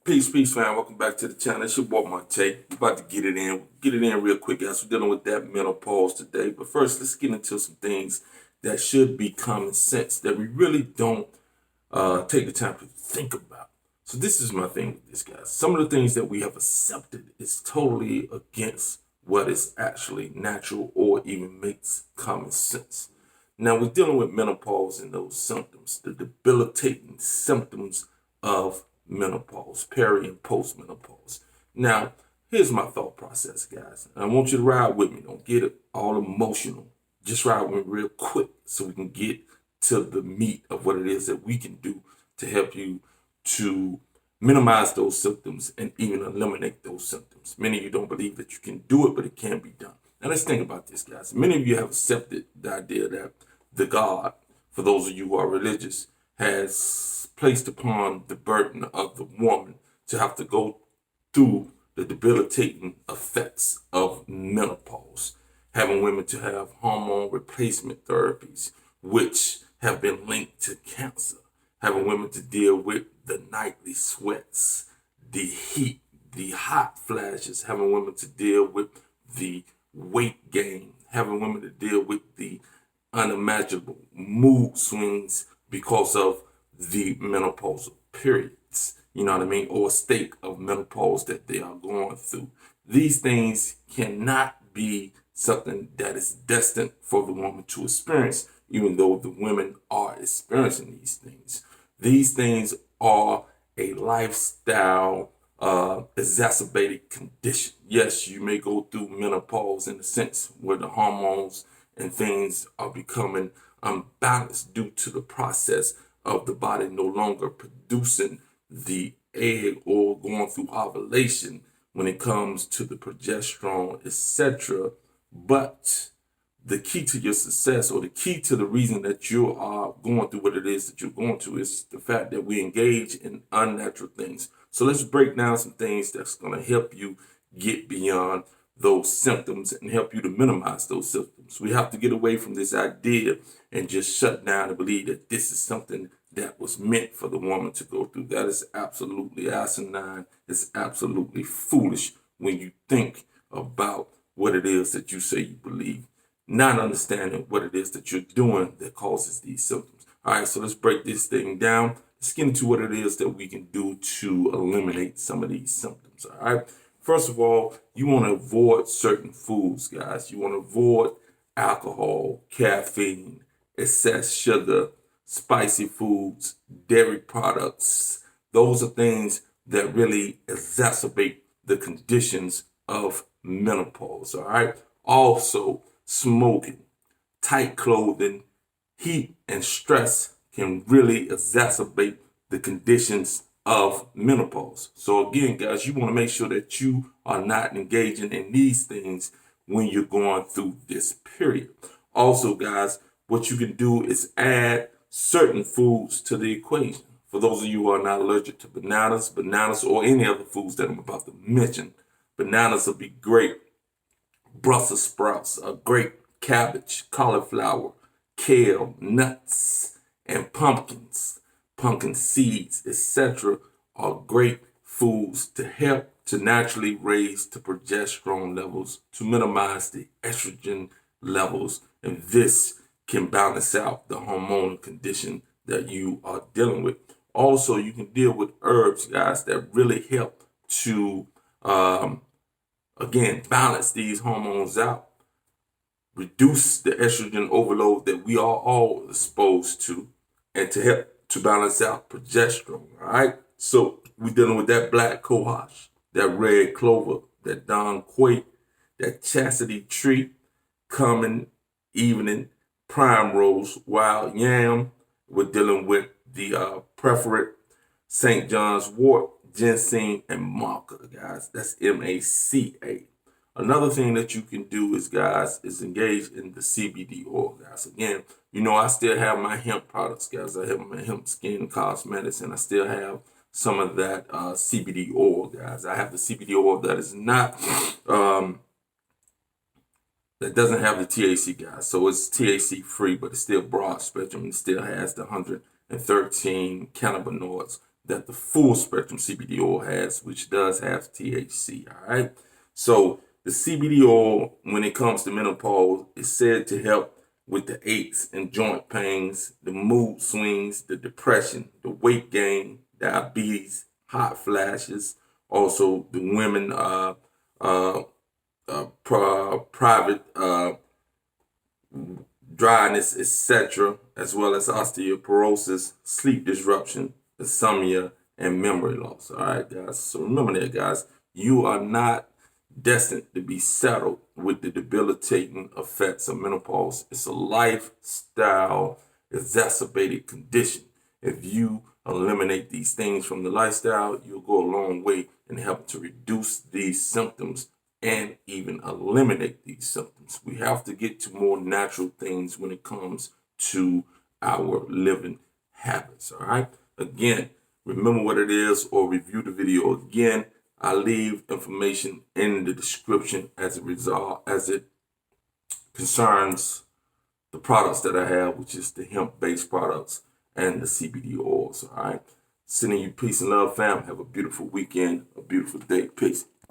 Peace, fam. Welcome back to the channel. It's your boy Monte. We're about to get it in real quick, guys. We're dealing with that menopause today. But first, let's get into some things that should be common sense that we really don't take the time to think about. So this is my thing with this, guys. Some of the things that we have accepted is totally against what is actually natural or even makes common sense. Now, we're dealing with menopause and those symptoms, the debilitating symptoms of menopause, peri and postmenopause. Now, here's my thought process, guys. I want you to ride with me. Don't get it all emotional. Just ride with me real quick so we can get to the meat of what it is that we can do to help you to minimize those symptoms and even eliminate those symptoms. Many of you don't believe that you can do it, but it can be done. Now, let's think about this, guys. Many of you have accepted the idea that the God, for those of you who are religious, has placed upon the burden of the woman to have to go through the debilitating effects of menopause, having women to have hormone replacement therapies, which have been linked to cancer, having women to deal with the nightly sweats, the heat, the hot flashes, having women to deal with the weight gain, having women to deal with the unimaginable mood swings because of the menopausal periods, you know what I mean, or state of menopause that they are going through. These things cannot be something that is destined for the woman to experience, even though the women are experiencing these things. These things are a lifestyle exacerbated condition. Yes, you may go through menopause in a sense where the hormones and things are becoming unbalanced due to the process of the body no longer producing the egg or going through ovulation when it comes to the progesterone, etc. But the key to your success, or the key to the reason that you are going through what it is that you're going through, is the fact that we engage in unnatural things. So let's break down some things that's going to help you get beyond those symptoms and help you to minimize those symptoms. We have to get away from this idea and just shut down and believe that this is something that was meant for the woman to go through. That is absolutely asinine. It's absolutely foolish when you think about what it is that you say you believe, not understanding what it is that you're doing that causes these symptoms. All right, so let's break this thing down. Let's get into what it is that we can do to eliminate some of these symptoms. All right. First of all, you want to avoid certain foods, guys. You want to avoid alcohol, caffeine, excess sugar, spicy foods, dairy products. Those are things that really exacerbate the conditions of menopause, all right? Also, smoking, tight clothing, heat, and stress can really exacerbate the conditions of menopause. So again, guys, you want to make sure that you are not engaging in these things when you're going through this period. Also, guys, what you can do is add certain foods to the equation. For those of you who are not allergic to bananas, or any other foods that I'm about to mention, bananas will be great. Brussels sprouts are great. Cabbage, cauliflower, kale, nuts, and pumpkins, pumpkin seeds, etc. are great foods to help to naturally raise the progesterone levels, to minimize the estrogen levels, and this can balance out the hormonal condition that you are dealing with. Also, you can deal with herbs, guys, that really help to, again, balance these hormones out, reduce the estrogen overload that we are all exposed to, and to help to balance out progesterone, all right? So we're dealing with that black cohosh, that red clover, that Don Quaid, that chastity tree, common evening primrose, wild yam. We're dealing with the preferred St. John's wort, ginseng, and maca, guys. That's MACA. Another thing that you can do is, guys, is engage in the CBD oil, guys. Again, you know, I still have my hemp products, guys. I have my hemp skin cosmetics, and I still have some of that CBD oil, guys. I have the CBD oil that is not, that doesn't have the THC, guys. So it's THC free, but it's still broad spectrum. It still has the 113 cannabinoids that the full spectrum CBD oil has, which does have THC. All right. So the CBD oil, when it comes to menopause, is said to help with the aches and joint pains, the mood swings, the depression, the weight gain, diabetes, hot flashes. Also, the women private dryness, etc., as well as osteoporosis, sleep disruption, insomnia, and memory loss. All right, guys. So remember that, guys. You are not destined to be saddled with the debilitating effects of menopause. It's a lifestyle exacerbated condition. If you eliminate these things from the lifestyle, you'll go a long way in helping to reduce these symptoms and even eliminate these symptoms. We have to get to more natural things when it comes to our living habits. All right. Again, remember what it is or review the video again. I leave information in the description as it concerns the products that I have, which is the hemp-based products and the CBD oils. All right. Sending you peace and love, fam. Have a beautiful weekend, a beautiful day. Peace.